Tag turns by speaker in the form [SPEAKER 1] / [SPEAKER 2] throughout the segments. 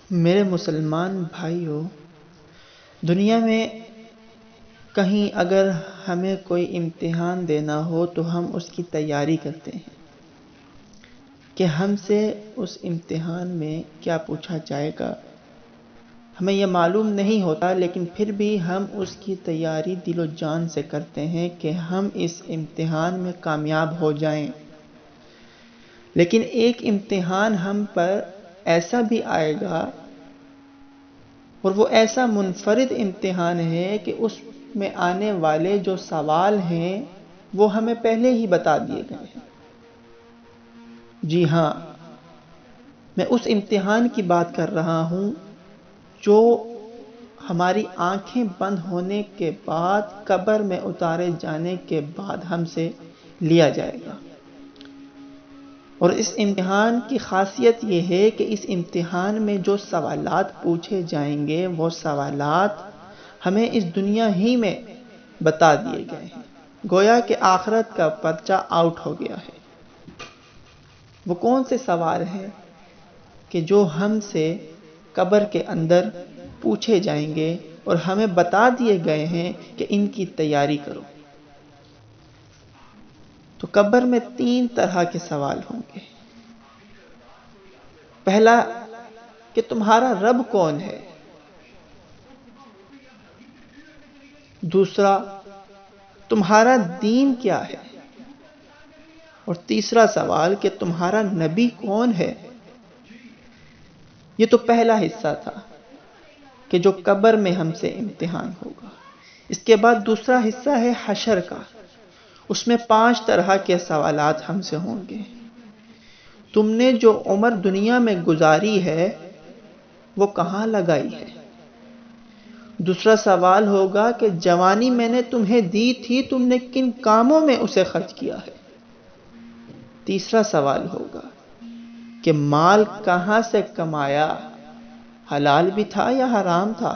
[SPEAKER 1] میرے مسلمان بھائیوں، دنیا میں کہیں اگر ہمیں کوئی امتحان دینا ہو تو ہم اس کی تیاری کرتے ہیں کہ ہم سے اس امتحان میں کیا پوچھا جائے گا۔ ہمیں یہ معلوم نہیں ہوتا، لیکن پھر بھی ہم اس کی تیاری دل و جان سے کرتے ہیں کہ ہم اس امتحان میں کامیاب ہو جائیں۔ لیکن ایک امتحان ہم پر ایسا بھی آئے گا، اور وہ ایسا منفرد امتحان ہے کہ اس میں آنے والے جو سوال ہیں وہ ہمیں پہلے ہی بتا دیے گئے ہیں۔ جی ہاں، میں اس امتحان کی بات کر رہا ہوں جو ہماری آنکھیں بند ہونے کے بعد قبر میں اتارے جانے کے بعد ہم سے لیا جائے گا۔ اور اس امتحان کی خاصیت یہ ہے کہ اس امتحان میں جو سوالات پوچھے جائیں گے وہ سوالات ہمیں اس دنیا ہی میں بتا دیے گئے ہیں، گویا کہ آخرت کا پرچہ آؤٹ ہو گیا ہے۔ وہ کون سے سوال ہیں کہ جو ہم سے قبر کے اندر پوچھے جائیں گے اور ہمیں بتا دیے گئے ہیں کہ ان کی تیاری کرو؟ تو قبر میں 3 طرح کے سوال ہوں گے۔ پہلا کہ تمہارا رب کون ہے؟ دوسرا، تمہارا دین کیا ہے؟ اور تیسرا سوال کہ تمہارا نبی کون ہے؟ یہ تو پہلا حصہ تھا کہ جو قبر میں ہم سے امتحان ہوگا۔ اس کے بعد دوسرا حصہ ہے حشر کا۔ اس میں 5 طرح کے سوالات ہم سے ہوں گے۔ تم نے جو عمر دنیا میں گزاری ہے وہ کہاں لگائی ہے؟ دوسرا سوال ہوگا کہ جوانی میں نے تمہیں دی تھی، تم نے کن کاموں میں اسے خرچ کیا ہے؟ تیسرا سوال ہوگا کہ مال کہاں سے کمایا، حلال بھی تھا یا حرام تھا،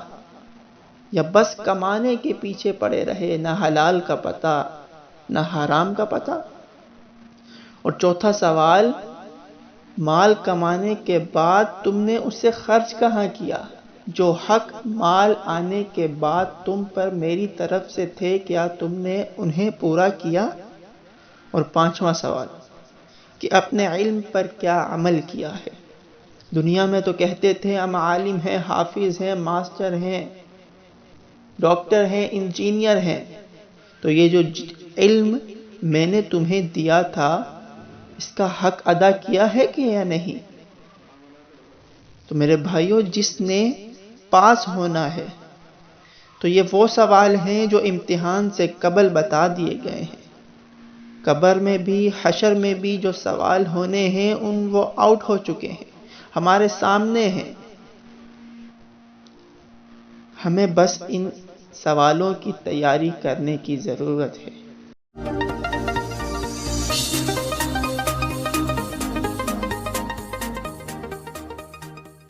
[SPEAKER 1] یا بس کمانے کے پیچھے پڑے رہے، نہ حلال کا پتہ نہ حرام کا پتہ؟ اور چوتھا سوال، مال کمانے کے بعد تم نے اسے خرچ کہاں کیا؟ جو حق مال آنے کے بعد تم پر میری طرف سے تھے، کیا تم نے انہیں پورا کیا؟ اور 5واں سوال کہ اپنے علم پر کیا عمل کیا ہے؟ دنیا میں تو کہتے تھے ہم عالم ہیں، حافظ ہیں، ماسٹر ہیں، ڈاکٹر ہیں، انجینئر ہیں۔ تو یہ جو علم میں نے تمہیں دیا تھا اس کا حق ادا کیا ہے کہ یا نہیں؟ تو میرے بھائیوں، جس نے پاس ہونا ہے تو یہ وہ سوال ہیں جو امتحان سے قبل بتا دیے گئے ہیں۔ قبر میں بھی حشر میں بھی جو سوال ہونے ہیں وہ آؤٹ ہو چکے ہیں، ہمارے سامنے ہیں۔ ہمیں بس ان سوالوں کی تیاری کرنے کی ضرورت ہے۔